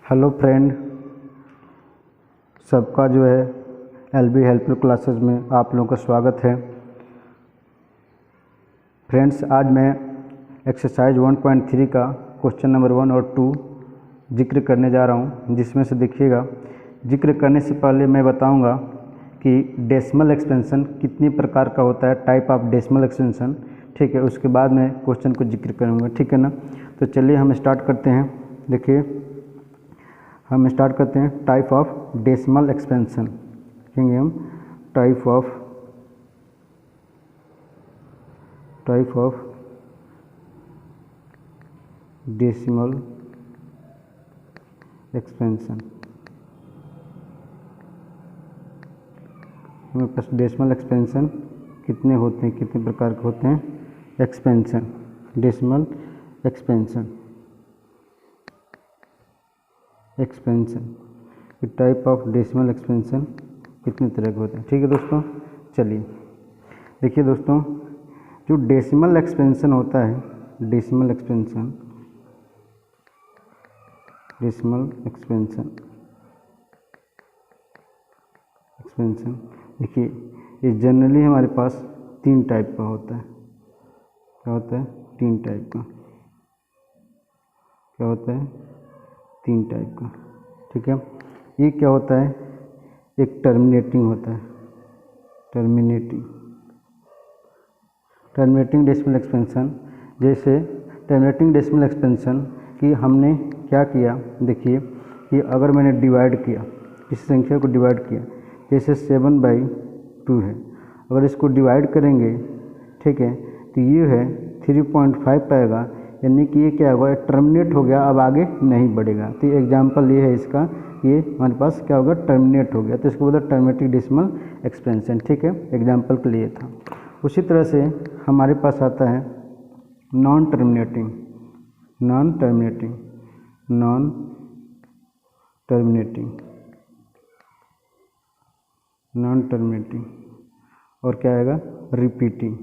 Hello friend, सबका जो है एलबी हेल्पर क्लासेस में आप लोगों का स्वागत है। फ्रेंड्स, आज मैं एक्सरसाइज 1.3 का क्वेश्चन नंबर 1 और 2 जिक्र करने जा रहा हूं, जिसमें से देखिएगा। जिक्र करने से पहले मैं बताऊंगा कि डेसिमल एक्सपेंशन कितनी प्रकार का होता है, टाइप ऑफ डेसिमल एक्सपेंशन, ठीक है। उसके बाद मैं क्वेश्चन को जिक्र करूँगा, ठीक है ना। तो चलिए हम स्टार्ट करते हैं। देखिए, हम स्टार्ट करते हैं टाइप ऑफ डेसिमल एक्सपेंशन। लिखेंगे हम टाइप ऑफ डेसिमल एक्सपेंशन। हमारे पास डेसिमल एक्सपेंशन कितने होते हैं, कितने प्रकार के होते हैं expansion, decimal expansion type of decimal expansion कितने तरह के होते हैं, ठीक है दोस्तों। चलिए देखिए दोस्तों, जो डेसिमल एक्सपेंशन होता है, डेसिमल एक्सपेंशन देखिए, ये जनरली हमारे पास 3 टाइप का होता है। क्या होता है? 3 टाइप का। क्या होता है? 3 टाइप का, ठीक है। ये क्या होता है? एक टर्मिनेटिंग होता है, टर्मिनेटिंग डेसिमल एक्सपेंशन। जैसे टर्मिनेटिंग डेसिमल एक्सपेंशन कि हमने क्या किया, देखिए कि अगर मैंने डिवाइड किया, किसी संख्या को डिवाइड किया, जैसे 7/2 है, अगर इसको डिवाइड करेंगे, ठीक है, तो ये है 3.5 पाएगा, यानी कि ये क्या होगा, टर्मिनेट हो गया, अब आगे नहीं बढ़ेगा। तो एग्जाम्पल ये है इसका, ये हमारे पास क्या होगा, टर्मिनेट हो गया, तो इसको बोलते हैं टर्मिनेटिंग डेसिमल एक्सपेंशन, ठीक है। एग्जाम्पल के लिए था। उसी तरह से हमारे पास आता है नॉन टर्मिनेटिंग। और क्या आएगा, repeating.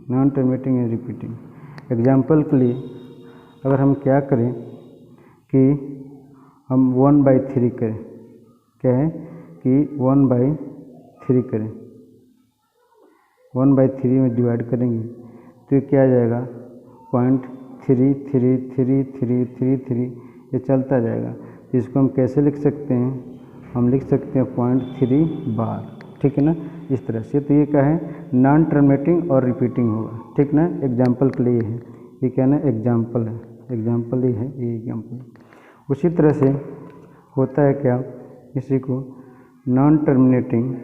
Non terminating and repeating. Example के लिए अगर हम क्या करें कि हम 1/3 करें, क्या है कि 1/3 करें, 1/3 में डिवाइड करेंगे तो ये क्या आ जाएगा, 0.333333, ये चलता जाएगा। इसको हम कैसे लिख सकते हैं, हम लिख सकते हैं 0.3 बार, ठीक है ना, इस तरह से। तो ये क्या है, नॉन टर्मिनेटिंग और रिपीटिंग होगा, ठीक ना। एग्जाम्पल के लिए है, ये क्या ना, एग्जाम्पल है, एग्जाम्पल ही है, ये एग्जाम्पल। उसी तरह से होता है क्या, इसी को नॉन टर्मिनेटिंग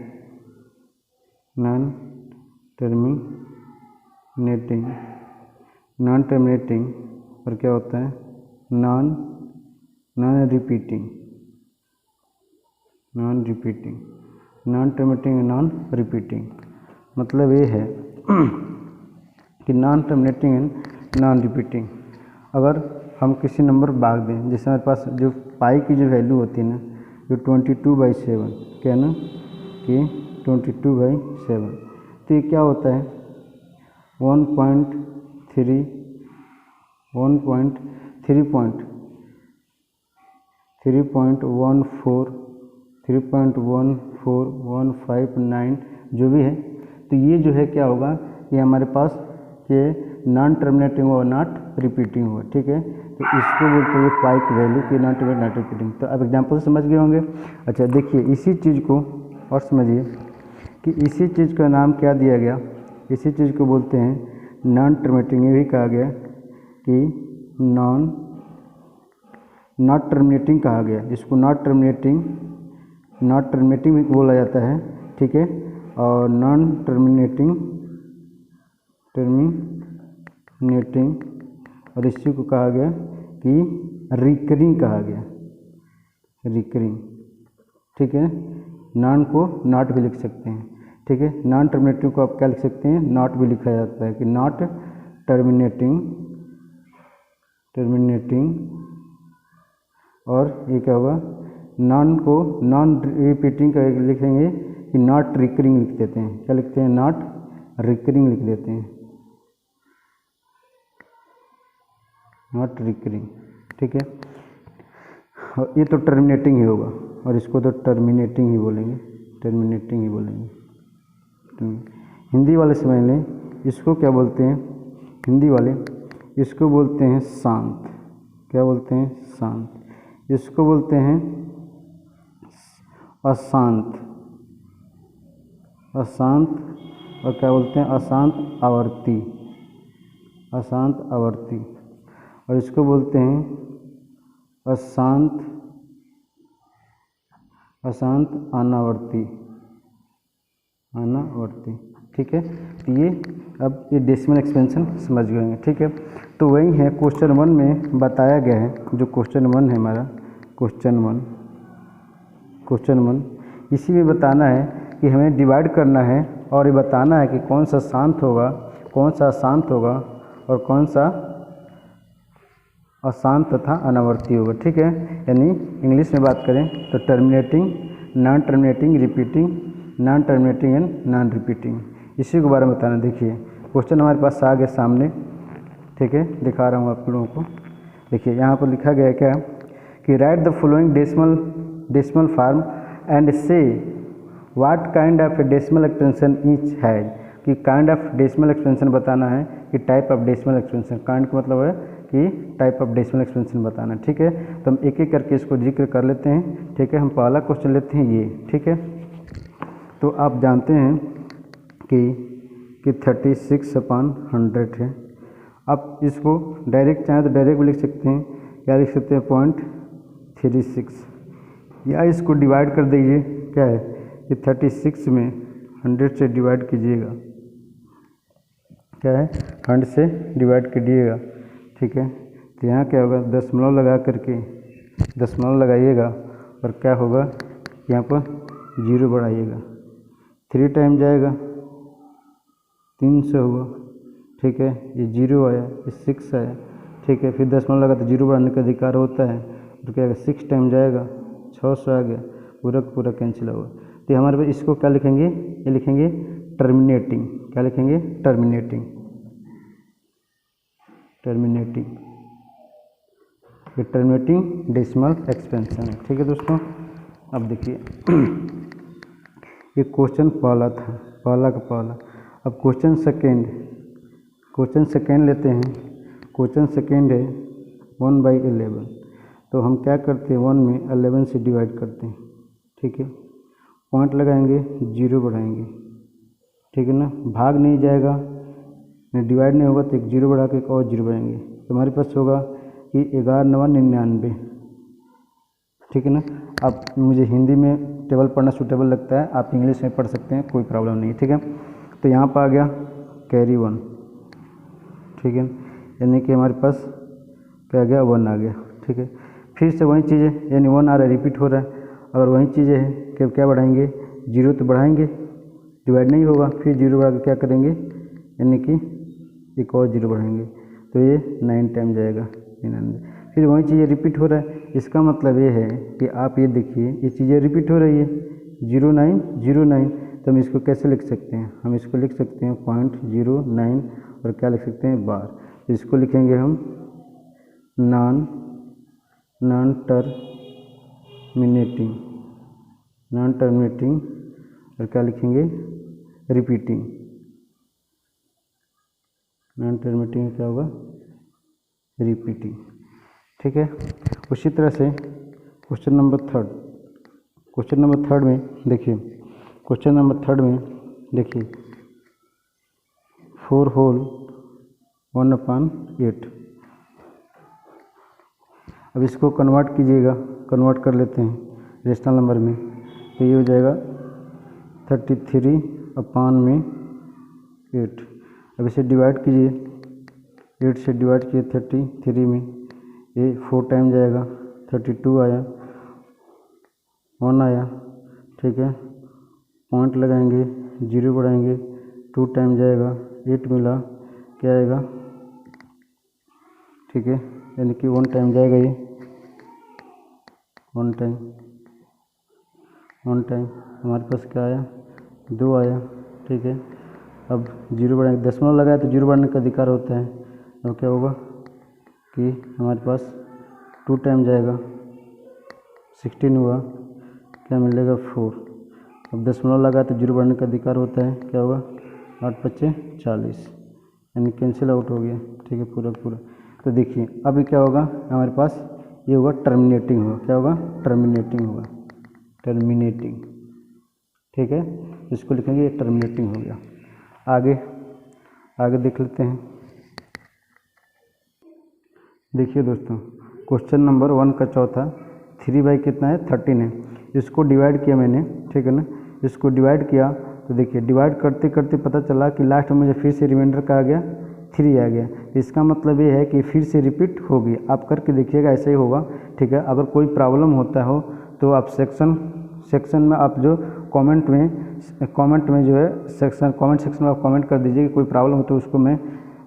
और क्या होता है, non repeating. Non terminating and non repeating मतलब ये है कि non terminating and non repeating, अगर हम किसी नंबर भाग दें, जैसे हमारे पास जो पाई की जो वैल्यू होती है ना, जो 22/7, क्या ना कि 22/7, तो ये क्या होता है, 3.159 जो भी है। तो ये जो है क्या होगा, ये हमारे पास ये नॉन टर्मिनेटिंग और नॉट रिपीटिंग हुआ, ठीक है। तो इसको बोलते हैं पाई की वैल्यू की नॉट टर्मिनेटिंग नॉट रिपीटिंग। तो अब एग्जाम्पल समझ गए होंगे। अच्छा देखिए, इसी चीज़ को और समझिए कि इसी चीज़ का नाम क्या दिया गया, इसी चीज़ को बोलते हैं नॉन टर्मिनेटिंग। ये भी कहा गया कि नॉट टर्मिनेटिंग कहा गया, इसको नॉट टर्मिनेटिंग भी बोला जाता है, ठीक है। और नॉन टर्मिनेटिंग और इसी को कहा गया कि रिकरिंग कहा गया, ठीक है। नॉन को नॉट भी लिख सकते हैं, ठीक है। नॉन टर्मिनेटिंग को आप क्या लिख सकते हैं, नॉट भी लिखा जाता है कि नॉट टर्मिनेटिंग और ये क्या होगा, नॉन को नॉन रिपीटिंग का लिखेंगे कि नॉट रिकरिंग लिख देते हैं, क्या लिखते हैं, नॉट रिकरिंग लिख देते हैं। नॉट रिकरिंग, ठीक है। और ये तो टर्मिनेटिंग ही होगा, और इसको तो टर्मिनेटिंग ही बोलेंगे, टर्मिनेटिंग ही बोलेंगे। हिंदी वाले समझ लें, इसको क्या बोलते हैं हिंदी वाले, इसको बोलते हैं शांत। क्या बोलते हैं? शांत। इसको बोलते हैं अशांत, अशांत। और क्या बोलते हैं? अशांत आवर्ती, अशांत आवर्ती। और इसको बोलते हैं अशांत, अशांत अनावर्ती, अनावर्ती, ठीक है। तो ये अब ये डेसिमल एक्सपेंशन समझ गए होंगे, ठीक है। तो वही है क्वेश्चन 1 में बताया गया है, जो क्वेश्चन 1 है हमारा, क्वेश्चन 1 इसी में बताना है कि हमें डिवाइड करना है और ये बताना है कि कौन सा शांत होगा, कौन सा अशांत होगा और कौन सा अशांत तथा अनावर्ती होगा, ठीक है। यानी इंग्लिश में बात करें तो terminating, non terminating, repeating, non terminating and non repeating, इसी के बारे में बताना। देखिए क्वेश्चन हमारे पास आ गया सामने, ठीक है, दिखा रहा हूँ आप लोगों को। देखिए यहाँ पर लिखा गया है क्या कि write the following decimal form and say what kind of a decimal expansion each has, कि काइंड ऑफ डेसिमल एक्सपेंशन बताना है कि type of decimal expansion, kind का मतलब है कि टाइप ऑफ डेसिमल एक्सपेंशन बताना है, ठीक है। तो हम एक एक करके इसको जिक्र कर लेते हैं, ठीक है। हम पहला क्वेश्चन लेते हैं ये, ठीक है। तो आप जानते हैं कि 36/100 है। आप इसको डायरेक्ट चाहें तो डायरेक्ट भी लिख सकते हैं, या लिख सकते हैं 0.36, या इसको डिवाइड कर दीजिए, क्या है कि 36 में 100 से डिवाइड कीजिएगा, क्या है 100 से डिवाइड कीजिएगा, ठीक है। तो यहाँ क्या होगा, दशमलव लगा करके दशमलव लगाइएगा और क्या होगा, यहाँ पर 0 बढ़ाइएगा, 3 टाइम जाएगा 300 हुआ, ठीक है। ये 0 आया, ये 6 आया, ठीक है। फिर दशमलव लगा तो 0 बढ़ाने का अधिकार होता है, तो क्या 6 टाइम जाएगा 600 आ गया, पूरा का पूरा कैंसिल होगा। तो हमारे पास इसको क्या लिखेंगे, ये लिखेंगे टर्मिनेटिंग, क्या लिखेंगे? टर्मिनेटिंग, टर्मिनेटिंग, ये टर्मिनेटिंग डेसिमल एक्सपेंशन है, ठीक है दोस्तों। अब देखिए ये क्वेश्चन पहला था, पहला का पहला। अब क्वेश्चन सेकेंड लेते हैं। क्वेश्चन सेकेंड है 1/11। तो हम क्या करते हैं, 1 में 11 से डिवाइड करते हैं, ठीक है। पॉइंट लगाएंगे, 0 बढ़ाएंगे, ठीक है ना। भाग नहीं जाएगा, डिवाइड नहीं होगा तो एक 0 बढ़ा के एक और 0 बढ़ाएंगे, तो हमारे पास होगा कि 11×9 99, ठीक है ना। अब मुझे हिंदी में टेबल पढ़ना सूटेबल लगता है, आप इंग्लिश में पढ़ सकते हैं, कोई प्रॉब्लम नहीं, ठीक है। तो यहाँ पर आ गया कैरी 1, ठीक है, यानी कि हमारे पास क्या आ गया, 1 आ गया, ठीक है। फिर से वही चीज़ है, यानी 1 आ रहा है, रिपीट हो रहा है। अगर वही चीज़ें है कि क्या बढ़ाएंगे, 0 तो बढ़ाएंगे, डिवाइड नहीं होगा, फिर 0 बढ़ा के क्या करेंगे, यानी कि एक और 0 बढ़ाएंगे, तो ये 9 टाइम जाएगा 99। फिर वही चीज़ें रिपीट हो रहा है, इसका मतलब ये है कि आप ये देखिए ये चीज़ें रिपीट हो रही है, 0909। तो हम इसको कैसे लिख सकते हैं, हम इसको लिख सकते हैं 0.09 और क्या लिख सकते हैं, बार। तो इसको लिखेंगे हम नॉन टर्मिनेटिंग और क्या लिखेंगे, रिपीटिंग। नॉन टर्मिनेटिंग क्या होगा, रिपीटिंग, ठीक है। उसी तरह से क्वेश्चन नंबर थर्ड में देखिए, क्वेश्चन नंबर थर्ड में देखिए 4 होल 1/8। अब इसको कन्वर्ट कीजिएगा, कन्वर्ट कर लेते हैं रेशनल नंबर में, तो ये हो जाएगा 33/8। अब इसे डिवाइड कीजिए, 8 से डिवाइड किए 33 में, ये 4 टाइम जाएगा, 32 आया, 1 आया, ठीक है। पॉइंट लगाएंगे, 0 बढ़ाएंगे, 2 टाइम जाएगा, 8 मिला, क्या आएगा, ठीक है, यानी कि 1 टाइम जाएगा, ये 1 टाइम हमारे पास क्या आया, 2 आया, ठीक है। अब 0 बढ़ाएंगे, दशमलव लगाया तो 0 बढ़ाने का अधिकार होता है, तो क्या होगा कि हमारे पास 2 टाइम जाएगा 16 हुआ, क्या मिलेगा 4। अब दशमलव लगा तो 0 बढ़ने का अधिकार होता है, क्या होगा 8 पच्चे 40, यानी कैंसिल आउट हो गया। ठीक है, पूरा पूरा। तो देखिए अभी क्या होगा हमारे पास, ये होगा टर्मिनेटिंग होगा, क्या होगा टर्मिनेटिंग होगा, टर्मिनेटिंग। ठीक है, इसको लिखेंगे, ये टर्मिनेटिंग हो गया। आगे आगे देख लेते हैं। देखिए दोस्तों, क्वेश्चन नंबर 1 का चौथा 3 बाई कितना है 13 है। इसको डिवाइड किया मैंने, ठीक है ना, इसको डिवाइड किया तो देखिए डिवाइड करते करते पता चला कि लास्ट में मुझे फिर से रिमाइंडर का आ गया 3 आ गया। इसका मतलब ये है कि फिर से रिपीट होगी। आप करके देखिएगा, ऐसा ही होगा। ठीक है, अगर कोई प्रॉब्लम होता हो तो आप सेक्शन में आप जो कमेंट में जो है कमेंट सेक्शन में आप कमेंट कर दीजिए कि कोई प्रॉब्लम हो तो उसको मैं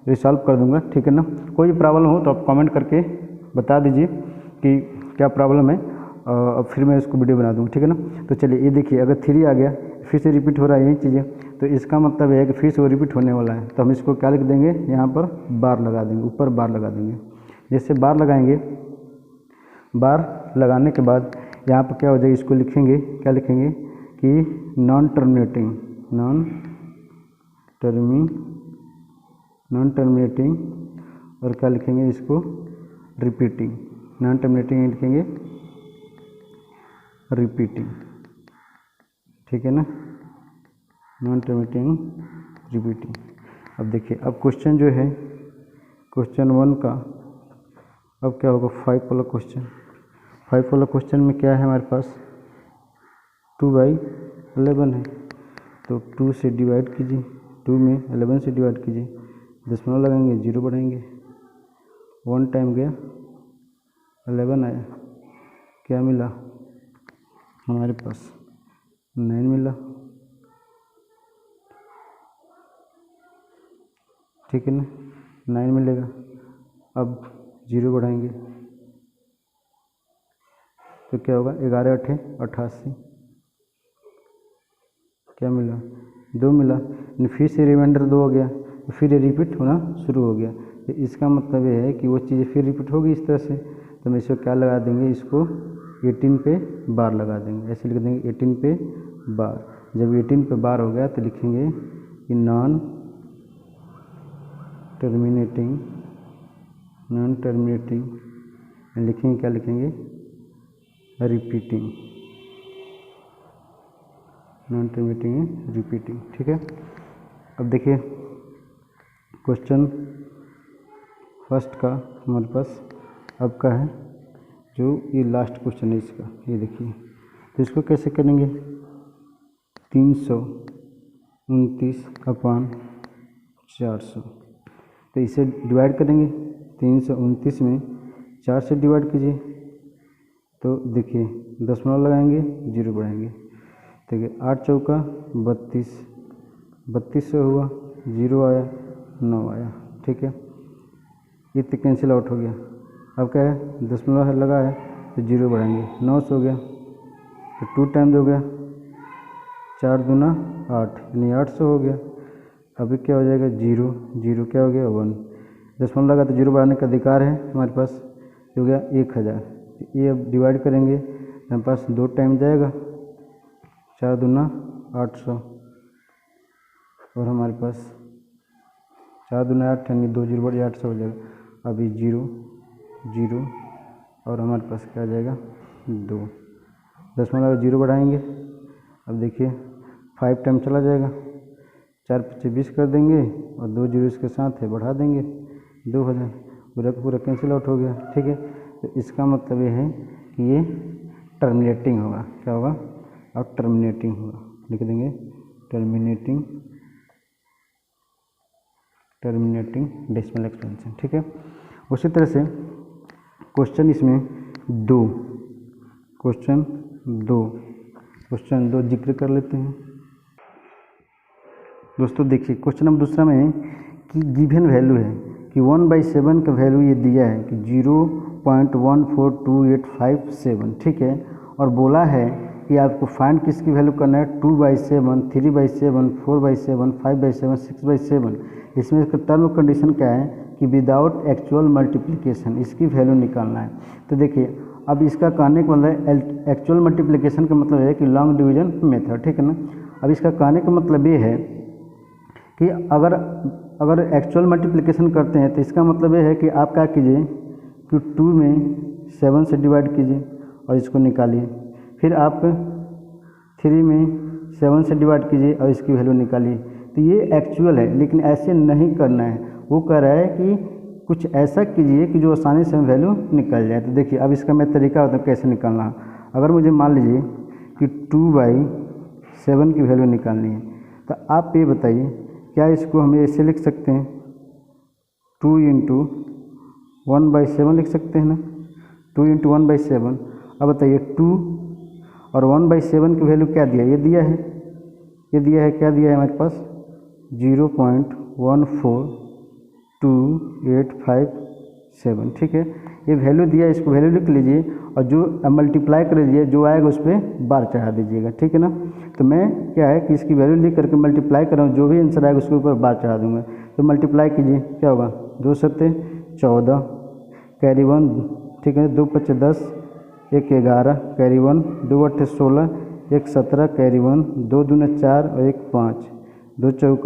रिसॉल्व कर दूंगा। ठीक है ना, कोई भी प्रॉब्लम हो तो आप कमेंट करके बता दीजिए कि क्या प्रॉब्लम है, और फिर मैं इसको वीडियो बना दूँगा। ठीक है ना, तो चलिए ये देखिए, अगर 3 आ गया फिर से रिपीट हो रहा है यही चीज़ें, तो इसका मतलब है कि फिर से वो रिपीट होने वाला है। तो हम इसको क्या लिख देंगे, यहाँ पर बार लगा देंगे, ऊपर बार लगा देंगे। जैसे बार लगाएंगे, बार लगाने के बाद यहाँ पर क्या हो जाएगा, इसको लिखेंगे, क्या लिखेंगे कि नॉन टर्मिनेटिंग, और क्या लिखेंगे इसको रिपीटिंग, नॉन टर्मिनेटिंग लिखेंगे रिपीटिंग। ठीक है ना, नॉन टर्मिनेटिंग रिपीटिंग। अब देखिए, अब क्वेश्चन जो है क्वेश्चन 1 का अब क्या होगा 5 वाला क्वेश्चन। 5 वाला क्वेश्चन में क्या है हमारे पास 2/11 है, तो 2 से डिवाइड कीजिए, 2 में 11 से डिवाइड कीजिए, दशमलव लगाएंगे 0 बढ़ाएंगे, 1 टाइम गया 11 आया, क्या मिला हमारे पास 9 मिला। ठीक है ना, 9 मिलेगा। अब 0 बढ़ाएंगे तो क्या होगा 11 8 88, क्या मिला 2 मिला, फिर से रिमाइंडर 2 हो गया, तो फिर ये रिपीट होना शुरू हो गया। तो इसका मतलब ये है कि वो चीज़ें फिर रिपीट होगी इस तरह से। तो हम इसको क्या लगा देंगे, इसको 18 पे बार लगा देंगे, ऐसे लिख देंगे 18 पे बार। जब 18 पे बार हो गया तो लिखेंगे कि नॉन टर्मिनेटिंग, लिखेंगे, क्या लिखेंगे रिपीटिंग, नॉन टर्मिनेटिंग रिपीटिंग। ठीक है, अब देखिए क्वेश्चन फर्स्ट का हमारे पास अब का है, जो ये लास्ट क्वेश्चन है इसका, ये देखिए। तो इसको कैसे करेंगे, 329/400, तो इसे डिवाइड करेंगे। 329 में 4 से डिवाइड कीजिए, तो देखिए दशमलव लगाएंगे 0 बढ़ाएंगे, देखिए 8 चौका 32, 32 से हुआ 0 आया 9 आया। ठीक है, ये तो कैंसिल आउट हो गया। अब क्या है, दशमलव लगा है तो 0 बढ़ाएंगे, 9 से हो गया, तो 2 टाइम हो गया, 4 दूना 8, यानी 800 हो गया। अभी क्या हो जाएगा 0 0, क्या हो गया 1, दशमलव लगा तो 0 बढ़ाने का अधिकार है हमारे पास, हो गया 1000। ये अब डिवाइड करेंगे, हमारे पास 2 टाइम जाएगा, 4 दूना 800, और हमारे पास 4 दूना 8, यानी 2 0 बढ़िया 800 हो जाएगा। अभी 0 0, और हमारे पास क्या आ जाएगा 2, दशमलव 0 बढ़ाएंगे। अब देखिए 5 टाइम चला जाएगा, 4 पच्चे 20 कर देंगे, और 2 0 इसके साथ है बढ़ा देंगे, 2000, पूरा का पूरा कैंसिल आउट हो गया। ठीक है, तो इसका मतलब ये है कि ये टर्मिनेटिंग होगा, क्या होगा, और टर्मिनेटिंग होगा, लिख देंगे टर्मिनेटिंग डेसिमल एक्सपेंशन। ठीक है, उसी तरह से क्वेश्चन इसमें 2, क्वेश्चन 2 जिक्र कर लेते हैं दोस्तों। देखिए क्वेश्चन नंबर दूसरा में कि गिवन वैल्यू है कि 1/7 का वैल्यू ये दिया है कि 0.142857। ठीक है, और बोला है कि आपको फाइंड किसकी वैल्यू करना है, 2/7, 3/7, 4/7, 5/7, 6/7। इसमें इसका टर्म कंडीशन क्या है, कि विदाउट एक्चुअल मल्टीप्लिकेशन इसकी वैल्यू निकालना है। तो देखिए अब इसका कहने का मतलब एक्चुअल मल्टीप्लिकेशन का मतलब है कि लॉन्ग डिवीजन मेथड, ठीक है ना। अब इसका कहने का मतलब ये है कि अगर एक्चुअल मल्टीप्लिकेशन करते हैं तो इसका मतलब ये है कि आप क्या कीजिए कि 2 में 7 से डिवाइड कीजिए और इसको निकालिए, फिर आप 3 में 7 से डिवाइड कीजिए और इसकी वैल्यू निकालिए। तो ये एक्चुअल है, लेकिन ऐसे नहीं करना है। वो कह रहा है कि कुछ ऐसा कीजिए कि जो आसानी से वैल्यू निकल जाए। तो देखिए अब इसका मैं तरीका होता है कैसे निकालना। अगर मुझे मान लीजिए कि 2/7 की वैल्यू निकालनी है, तो आप ये बताइए क्या इसको हम ऐसे लिख सकते हैं 2 × 1/7 लिख सकते हैं ना, 2 × 1/7। अब बताइए 2 और 1/7 की वैल्यू क्या दिया है, ये दिया है, ये दिया है, क्या दिया है हमारे पास 0.14285 ठीक है। ये वैल्यू दिया है, इसको वैल्यू लिख लीजिए और जो मल्टीप्लाई कर दीजिए, जो आएगा उस पर बार चढ़ा दीजिएगा, ठीक है ना। तो मैं क्या है कि इसकी वैल्यू लिख करके मल्टीप्लाई कर रहा हूँ, जो भी आंसर आएगा उसके ऊपर बार चढ़ा दूँगा। तो मल्टीप्लाई कीजिए, क्या होगा 2 × 7 = 14, कैरी 1, ठीक है, 2 × 5 = 10, 1 × 11 कैरी 1, 2 × 8 = 16, 1 × 17 कैरी 1, 2 × 2 = 4 और 1 × 5, 2 × 4 =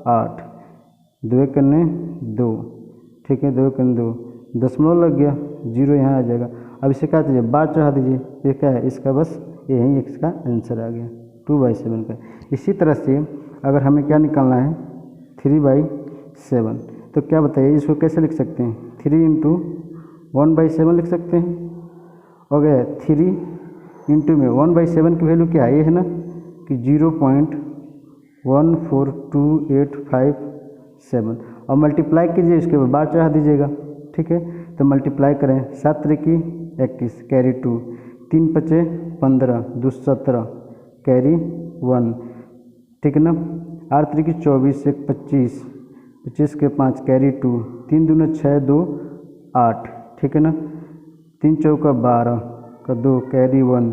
8, 2 × 1 = 2, ठीक है, 2 × 1 = 2, दशमलव लग गया, 0 यहाँ आ जाएगा। अब इसे क्या कीजिए बार चढ़ा दीजिए, ये क्या है इसका बस यही इसका आंसर आ गया 2/7 का। इसी तरह से अगर हमें क्या निकालना है 3/7, तो क्या बताइए इसको कैसे लिख सकते हैं 3 × 1/7 लिख सकते हैं। हो गया 3 × में 1/7 की वैल्यू क्या है, ये है ना कि 0.14285 और मल्टीप्लाई कीजिए, इसके बाद बार चढ़ा दीजिएगा, ठीक है। तो मल्टीप्लाई करें 7 × 3 = 21 कैरी 2, 3 × 5 = 15, 2 × 17 कैरी 1, ठीक है ना, 8 × 3 = 24, 1 × 25, 25 × 5 कैरी 2, 3 × 2 = 6, 2 = 8, ठीक है ना, 3 × 4 = 12 का 2 कैरी 1,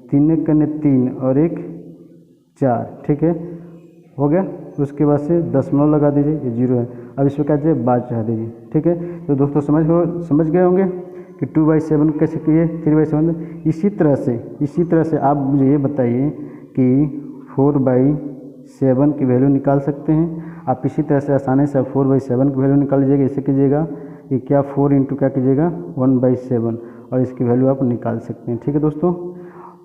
3 × 1 = 3 और 1 × 4, ठीक है, हो गया। उसके बाद से दशमलव लगा दीजिए, ये 0 है। अब इसमें क्या चाहिए बार चढ़ा दीजिए, ठीक है। तो दोस्तों समझ गए होंगे कि 2/7 कैसे किए 3/7। इसी तरह से आप मुझे ये बताइए कि 4/7 की वैल्यू निकाल सकते हैं आप। इसी तरह से आसानी से 4/7 की वैल्यू निकाल लीजिएगा। इसे कीजिएगा कि क्या 4 × क्या कीजिएगा 1/7 और इसकी वैल्यू आप निकाल सकते हैं, ठीक है दोस्तों।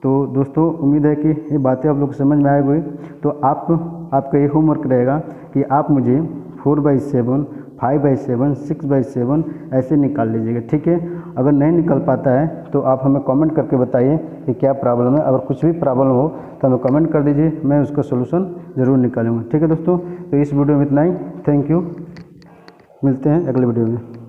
तो दोस्तों उम्मीद है कि ये बातें आप लोग को समझ में आए हुए। तो आपका ये होमवर्क रहेगा कि आप मुझे 4/7, 5/7, 6/7 ऐसे निकाल लीजिएगा, ठीक है। अगर नहीं निकल पाता है तो आप हमें कमेंट करके बताइए कि क्या प्रॉब्लम है। अगर कुछ भी प्रॉब्लम हो तो हमें कमेंट कर दीजिए, मैं उसका सोल्यूशन ज़रूर निकालूंगा, ठीक है दोस्तों। तो इस वीडियो में इतना ही, थैंक यू, मिलते हैं अगले वीडियो में।